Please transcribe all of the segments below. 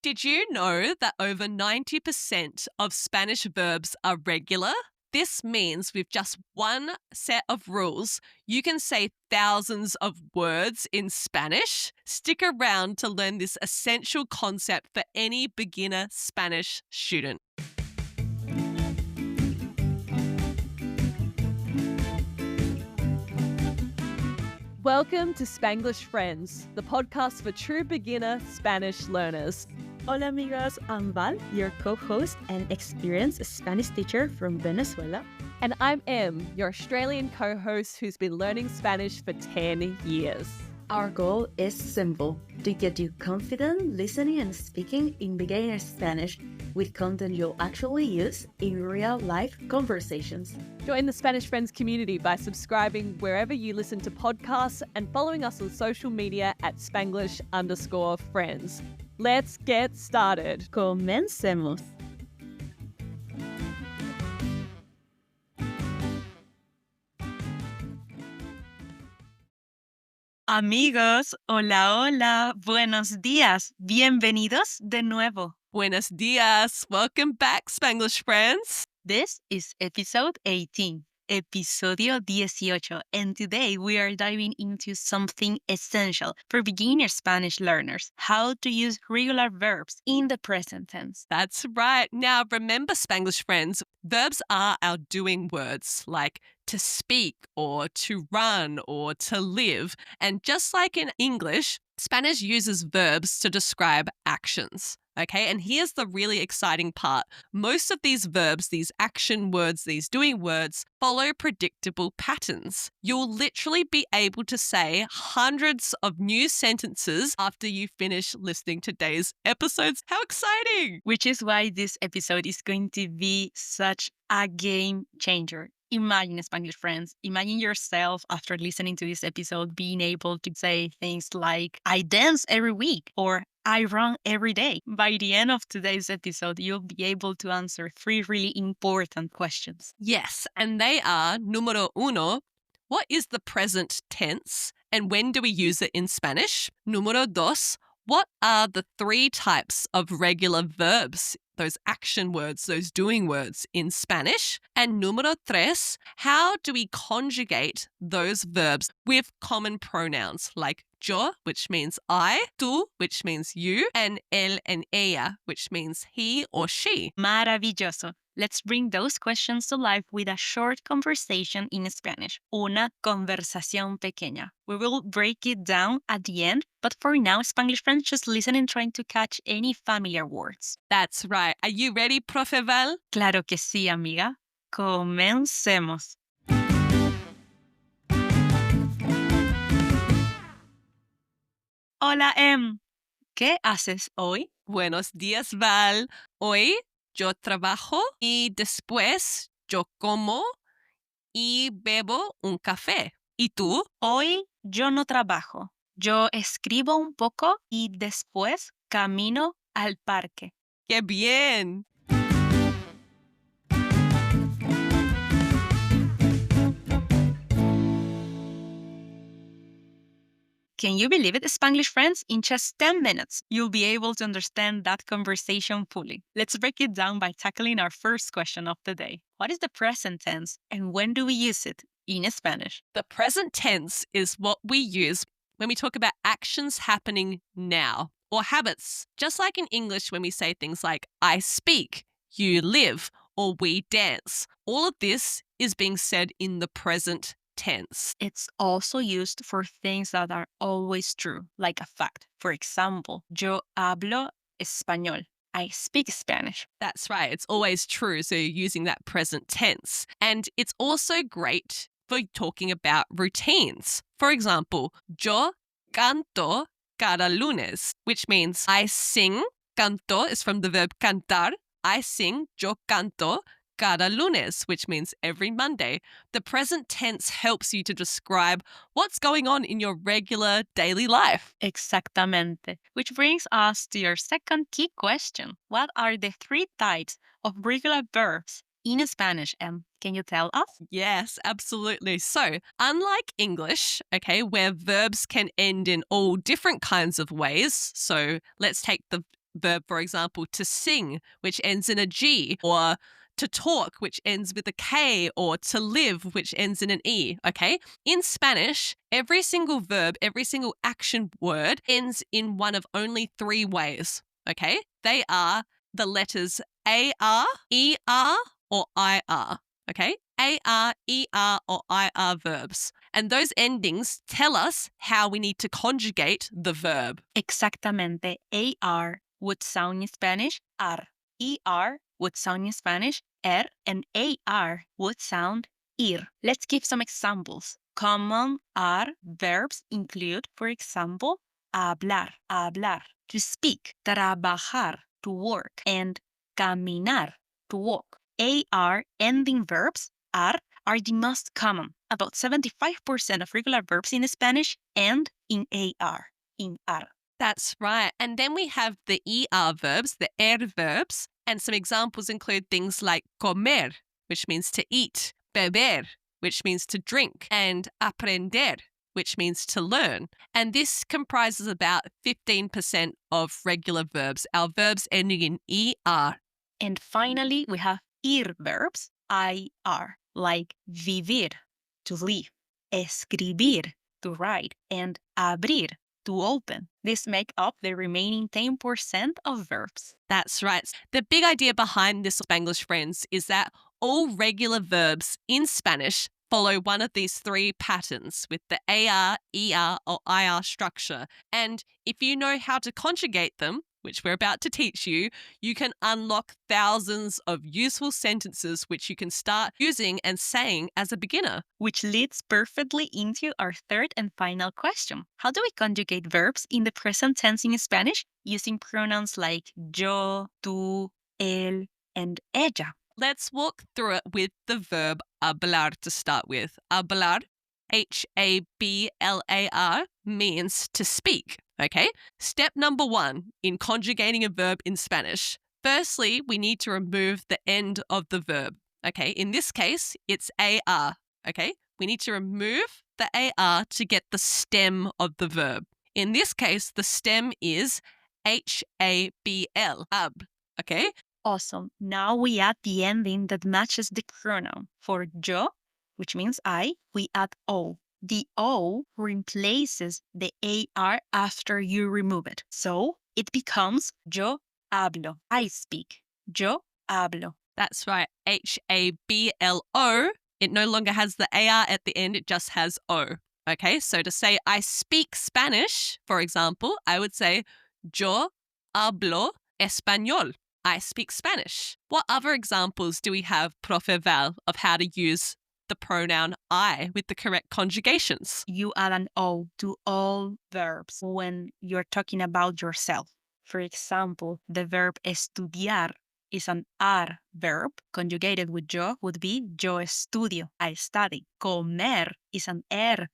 Did you know that over 90% of Spanish verbs are regular? This means with just one set of rules, you can say thousands of words in Spanish. Stick around to learn this essential concept for any beginner Spanish student. Welcome to Spanglish Friends, the podcast for true beginner Spanish learners. Hola amigos, I'm Val, your co-host and experienced Spanish teacher from Venezuela. And I'm Em, your Australian co-host who's been learning Spanish for 10 years. Our goal is simple, to get you confident listening and speaking in beginner Spanish with content you'll actually use in real-life conversations. Join the Spanish Friends community by subscribing wherever you listen to podcasts and following us on social media at Spanglish_friends. Let's get started. Comencemos. Amigos, hola, hola, buenos días, bienvenidos de nuevo. Buenos dias. Welcome back, Spanglish Friends. This is episode 18, episodio 18, and today we are diving into something essential for beginner Spanish learners, how to use regular verbs in the present tense. That's right. Now, remember, Spanglish Friends, verbs are our doing words like to speak or to run or to live. And just like in English, Spanish uses verbs to describe actions. Okay, and here's the really exciting part. Most of these verbs, these action words, these doing words, follow predictable patterns. You'll literally be able to say hundreds of new sentences after you finish listening to today's episodes. How exciting! Which is why this episode is going to be such a game changer. Imagine, Spanglish friends, imagine yourself after listening to this episode being able to say things like, I dance every week, or I run every day. By the end of today's episode, you'll be able to answer 3 really important questions. Yes, and they are, número uno, what is the present tense and when do we use it in Spanish? Número dos, what are the 3 types of regular verbs, those action words, those doing words in Spanish? And número tres, how do we conjugate those verbs with common pronouns like yo, which means I, tú, which means you, and él and ella, which means he or she? Maravilloso. Let's bring those questions to life with a short conversation in Spanish. Una conversación pequeña. We will break it down at the end, but for now, Spanglish friends, just listen and trying to catch any familiar words. That's right. Are you ready, Profe Val? Claro que sí, amiga. Comencemos. Hola, Em. ¿Qué haces hoy? Buenos días, Val. Hoy yo trabajo y después yo como y bebo un café. ¿Y tú? Hoy yo no trabajo. Yo escribo un poco y después camino al parque. ¡Qué bien! Can you believe it, Spanglish friends? In just 10 minutes, you'll be able to understand that conversation fully. Let's break it down by tackling our first question of the day. What is the present tense and when do we use it in Spanish? The present tense is what we use when we talk about actions happening now or habits. Just like in English when we say things like I speak, you live, or we dance. All of this is being said in the present tense. It's also used for things that are always true, like a fact. For example, yo hablo español. I speak Spanish. That's right. It's always true. So you're using that present tense. And it's also great for talking about routines. For example, yo canto cada lunes, which means I sing. Canto is from the verb cantar. I sing, yo canto cada lunes, which means every Monday. The present tense helps you to describe what's going on in your regular daily life. Exactamente. Which brings us to your second key question. What are the 3 types of regular verbs in Spanish? And can you tell us? Yes, absolutely. So, unlike English, okay, where verbs can end in all different kinds of ways. So, let's take the verb, for example, to sing, which ends in a G, or to talk, which ends with a K, or to live, which ends in an E, okay? In Spanish, every single verb, every single action word ends in one of only 3 ways, okay? They are the letters AR, ER, or IR, okay? AR, ER, or IR verbs. And those endings tell us how we need to conjugate the verb. Exactamente. AR would sound in Spanish ar. ER would sound in Spanish er, and AR would sound ir. Let's give some examples. Common ar verbs include, for example, hablar, hablar, to speak, trabajar, to work, and caminar, to walk. AR ending verbs are the most common. About 75% of regular verbs in Spanish end in AR, in ar. That's right. And then we have the ER verbs, the verbs, and some examples include things like comer, which means to eat, beber, which means to drink, and aprender, which means to learn. And this comprises about 15% of regular verbs, our verbs ending in ER. And finally, we have ir verbs, IR, like vivir, to live, escribir, to write, and abrir, to open. This make up the remaining 10% of verbs. That's right. The big idea behind this, Spanglish friends, is that all regular verbs in Spanish follow one of these 3 patterns with the AR, ER, or IR structure. And if you know how to conjugate them, which we're about to teach you, you can unlock thousands of useful sentences which you can start using and saying as a beginner. Which leads perfectly into our third and final question. How do we conjugate verbs in the present tense in Spanish using pronouns like yo, tú, él, and ella? Let's walk through it with the verb hablar to start with. Hablar, Hablar, means to speak, okay? Step number 1 in conjugating a verb in Spanish. Firstly, we need to remove the end of the verb, okay? In this case, it's AR, okay? We need to remove the AR to get the stem of the verb. In this case, the stem is HABL, ab, okay? Awesome. Now we add the ending that matches the pronoun. For yo, which means I, we add O. The O replaces the AR after you remove it. So it becomes yo hablo. I speak. Yo hablo. That's right. HABLO. It no longer has the AR at the end, it just has O. Okay, so to say I speak Spanish, for example, I would say yo hablo español. I speak Spanish. What other examples do we have, Profe Val, of how to use the pronoun I with the correct conjugations? You add an O to all verbs when you're talking about yourself. For example, the verb estudiar is an ar verb. Conjugated with yo would be yo estudio, I study. Comer is an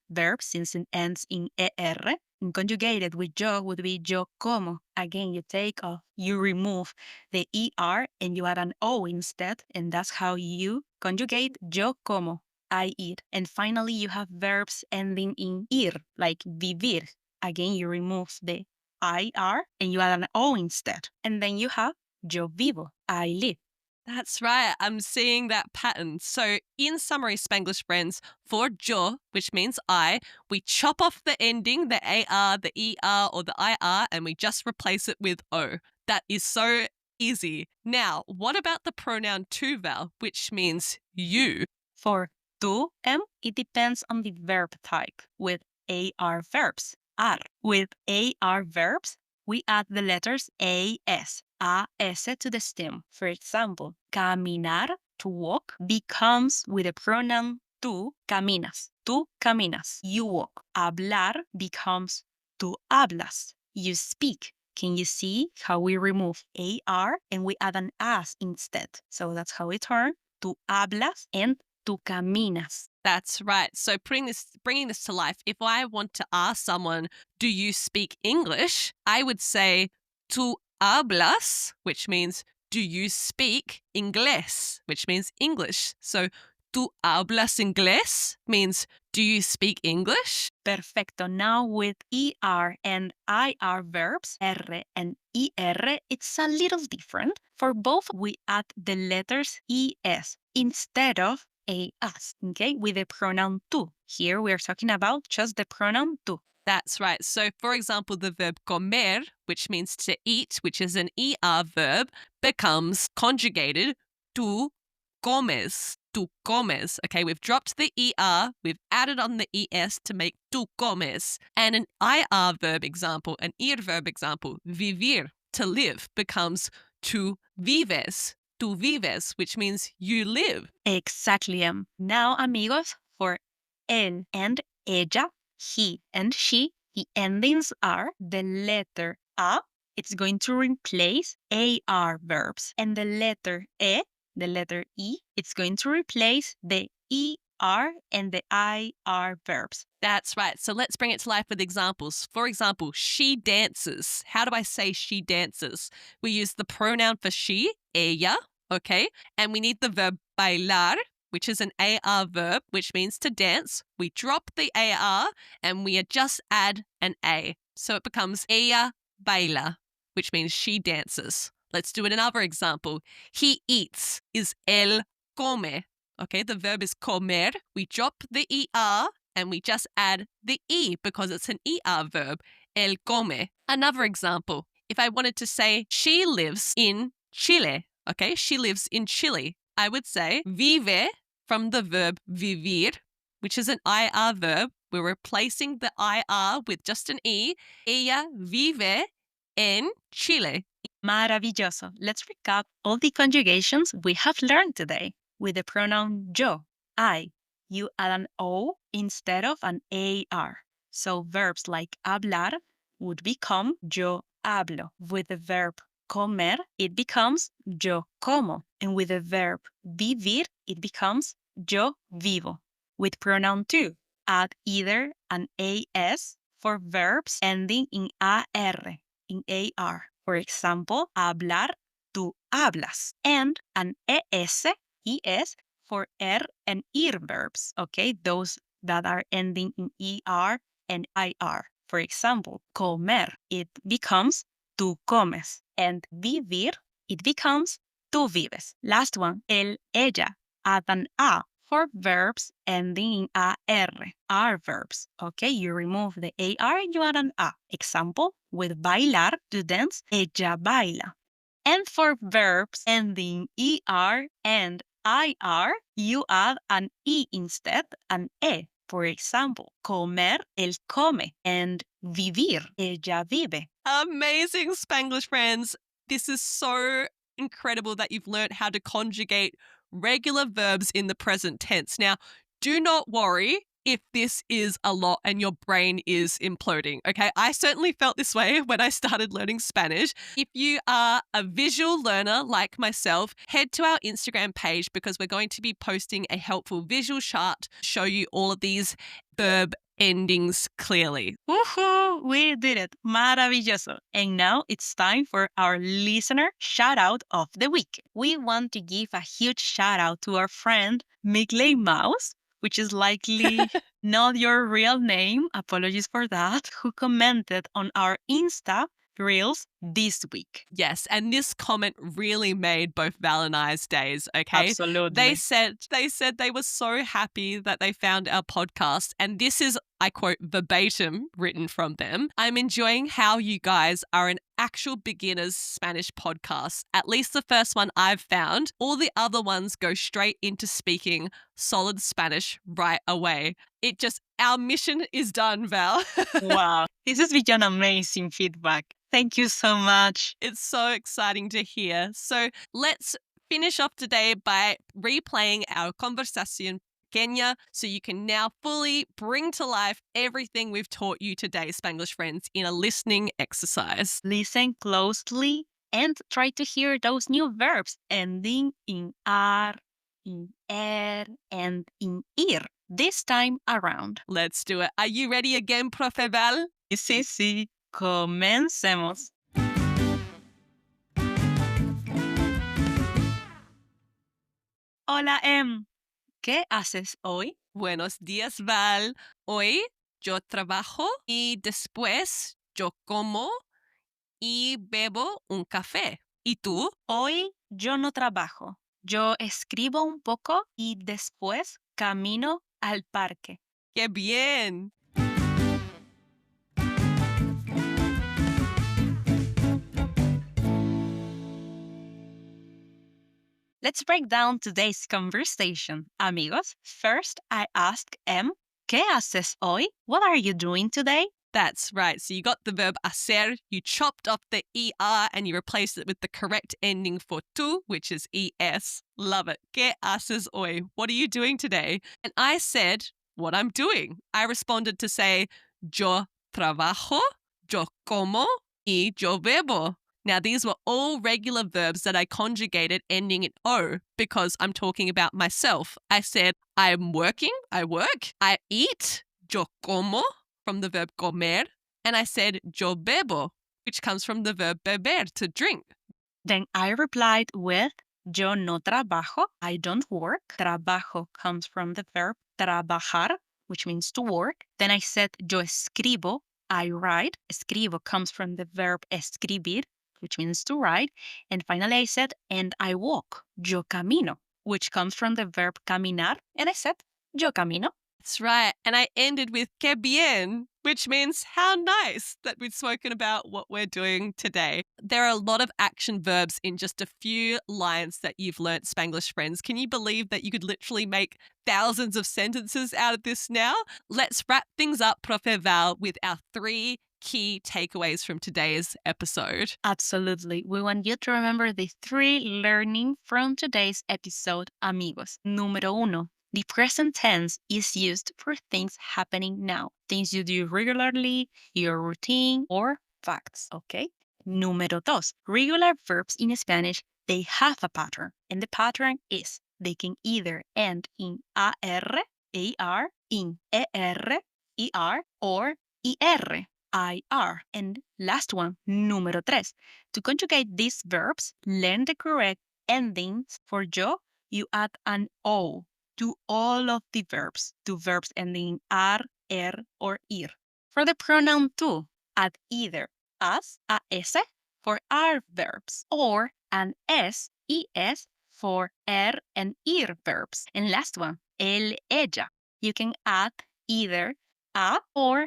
verb since it ends in er. And conjugated with yo would be yo como. Again, you take off, you remove the er and you add an o instead, and that's how you conjugate yo como, I eat. And finally, you have verbs ending in ir, like vivir. Again, you remove the IR and you add an O instead. And then you have yo vivo, I live. That's right. I'm seeing that pattern. So, in summary, Spanglish friends, for yo, which means I, we chop off the ending, the AR, the ER, or the IR, and we just replace it with O. That is so easy. Now, what about the pronoun tu, Val, which means you? For tu, it depends on the verb type with AR verbs. Ar. With AR verbs, we add the letters AS to the stem. For example, caminar, to walk, becomes with the pronoun tú, caminas. Tú caminas. You walk. Hablar becomes tú hablas. You speak. Can you see how we remove AR and we add an as instead? So that's how it turns. Tú hablas and tú caminas. That's right. So bringing this to life, if I want to ask someone, do you speak English? I would say, tú hablas, which means, do you speak inglés, which means English. So ¿Tú hablas inglés? Means, do you speak English? Perfecto. Now with ER and IR verbs, R and ER, it's a little different. For both, we add the letters ES instead of AS, okay, with the pronoun tú. Here we are talking about just the pronoun tú. That's right. So, for example, the verb comer, which means to eat, which is an ER verb, becomes conjugated tú comes. Tú comes. Okay, we've dropped the ER, we've added on the ES to make tú comes. And an IR verb example, an IR verb example, vivir, to live, becomes tú vives. Tú vives, which means you live. Exactly. Now, amigos, for él and ella, he and she, the endings are the letter A, it's going to replace AR verbs, and the letter the letter E, it's going to replace the ER and the IR verbs. That's right. So let's bring it to life with examples. For example, she dances. How do I say she dances? We use the pronoun for she, ella, okay? And we need the verb bailar, which is an AR verb, which means to dance. We drop the AR and we just add an A. So it becomes ella baila, which means she dances. Let's do another example. He eats is él come. Okay, the verb is comer. We drop the ER and we just add the E because it's an ER verb. Él come. Another example. If I wanted to say she lives in Chile, okay, she lives in Chile, I would say vive from the verb vivir, which is an IR verb. We're replacing the IR with just an E. Ella vive en Chile. Maravilloso. Let's recap all the conjugations we have learned today. With the pronoun yo, I, you add an O instead of an AR. So verbs like hablar would become yo hablo. With the verb comer, it becomes yo como. And with the verb vivir, it becomes yo vivo. With pronoun tú, add either an AS for verbs ending in AR, in AR. For example, hablar, tú hablas. And an ES for and ir verbs, okay? Those that are ending in ER and IR. For example, comer, it becomes tú comes. And vivir, it becomes tú vives. Last one, ella, add an A for verbs ending in AR verbs. Okay, you remove the AR, you add an A. Example, with bailar, to dance, ella baila. And for verbs ending ER and IR, you add an E instead, an E. For example, comer, él come, and vivir, ella vive. Amazing, Spanglish friends. This is so incredible that you've learned how to conjugate regular verbs in the present tense. Now, do not worry if this is a lot and your brain is imploding, okay? I certainly felt this way when I started learning Spanish. If you are a visual learner like myself, head to our Instagram page because we're going to be posting a helpful visual chart to show you all of these verb endings clearly. Woohoo! We did it. Maravilloso. And now it's time for our listener shout out of the week. We want to give a huge shout out to our friend Migley Mouse, which is likely not your real name. Apologies for that. Who commented on our Insta Reels this week. Yes, and this comment really made both Val and I's days, okay? Absolutely. They said they were so happy that they found our podcast, and this is, I quote, verbatim written from them. I'm enjoying how you guys are an actual beginner's Spanish podcast. At least the first one I've found. All the other ones go straight into speaking solid Spanish right away. Our mission is done, Val. Wow. This has been amazing feedback. Thank you so much. It's so exciting to hear. So let's finish off today by replaying our conversación pequeña so you can now fully bring to life everything we've taught you today, Spanglish friends, in a listening exercise. Listen closely and try to hear those new verbs ending in ar, in and in ir this time around. Let's do it. Are you ready again, Profe Val? Sí. Comencemos. Hola, ¿Qué haces hoy? Buenos días, Val. Hoy yo trabajo y después yo como y bebo un café. ¿Y tú? Hoy yo no trabajo. Yo escribo un poco y después camino al parque. ¡Qué bien! Let's break down today's conversation. Amigos, first I asked M, ¿qué haces hoy? What are you doing today? That's right. So you got the verb hacer, you chopped off the ER and you replaced it with the correct ending for tú, which is ES. Love it. ¿Qué haces hoy? What are you doing today? And I said what I'm doing. I responded to say, yo trabajo, yo como, y yo bebo. Now, these were all regular verbs that I conjugated ending in O because I'm talking about myself. I said, I'm working, I work. I eat, yo como, from the verb comer. And I said, yo bebo, which comes from the verb beber, to drink. Then I replied with, yo no trabajo, I don't work. Trabajo comes from the verb trabajar, which means to work. Then I said, yo escribo, I write. Escribo comes from the verb escribir, which means to write. And finally I said, and I walk. Yo camino, which comes from the verb caminar. And I said, yo camino. That's right. And I ended with que bien, which means how nice that we've spoken about what we're doing today. There are a lot of action verbs in just a few lines that you've learnt, Spanglish friends. Can you believe that you could literally make thousands of sentences out of this now? Let's wrap things up, Profe Val, with our 3 key takeaways from today's episode. Absolutely. We want you to remember the 3 learning from today's episode, amigos. Número 1. The present tense is used for things happening now, things you do regularly, your routine, or facts, okay? Número 2. Regular verbs in Spanish, they have a pattern, and the pattern is they can either end in AR, AR, in ER, ER, or IR, IR. And last one, número 3. To conjugate these verbs, learn the correct endings. For yo, you add an O to all of the verbs, to verbs ending in ar, or ir. For the pronoun tú, add either as, as, for our verbs, or an es, es, for and ir verbs. And last one, el, ella. You can add either a or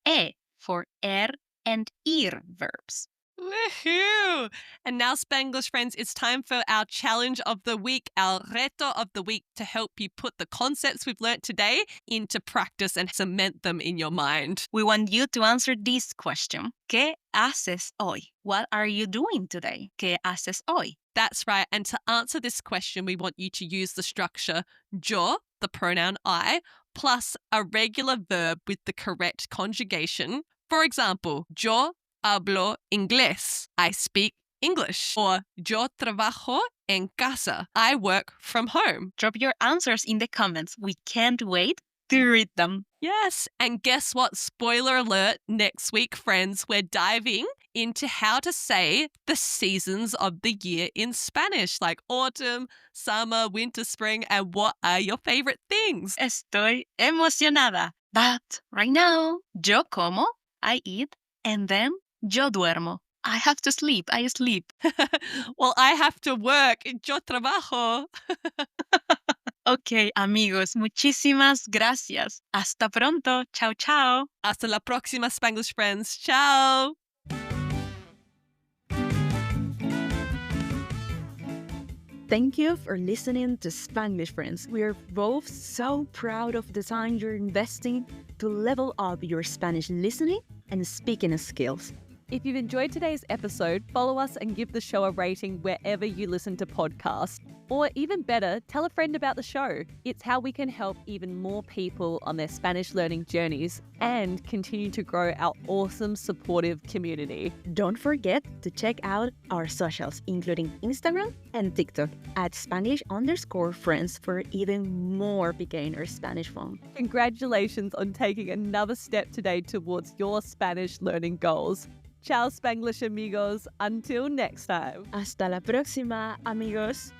e for and ir verbs. Woohoo! And now, Spanglish friends, it's time for our challenge of the week, our reto of the week, to help you put the concepts we've learnt today into practice and cement them in your mind. We want you to answer this question. ¿Qué haces hoy? What are you doing today? ¿Qué haces hoy? That's right. And to answer this question, we want you to use the structure yo, the pronoun I, plus a regular verb with the correct conjugation. For example, yo hablo inglés. I speak English. Or yo trabajo en casa. I work from home. Drop your answers in the comments. We can't wait to read them. Yes. And guess what? Spoiler alert. Next week, friends, we're diving into how to say the seasons of the year in Spanish, like autumn, summer, winter, spring, and what are your favorite things? Estoy emocionada. But right now, yo como, I eat, and then yo duermo. I have to sleep. I sleep. Well, I have to work. Yo trabajo. Ok, amigos, muchísimas gracias. Hasta pronto. Chao, chao. Hasta la próxima, Spanglish friends. Ciao. Thank you for listening to Spanglish Friends. We are both so proud of the time you're investing to level up your Spanish listening and speaking skills. If you've enjoyed today's episode, follow us and give the show a rating wherever you listen to podcasts. Or even better, tell a friend about the show. It's how we can help even more people on their Spanish learning journeys and continue to grow our awesome, supportive community. Don't forget to check out our socials, including Instagram and TikTok at Spanish_friends for even more beginner Spanish fun. Congratulations on taking another step today towards your Spanish learning goals. Ciao, Spanglish amigos. Until next time. Hasta la próxima, amigos.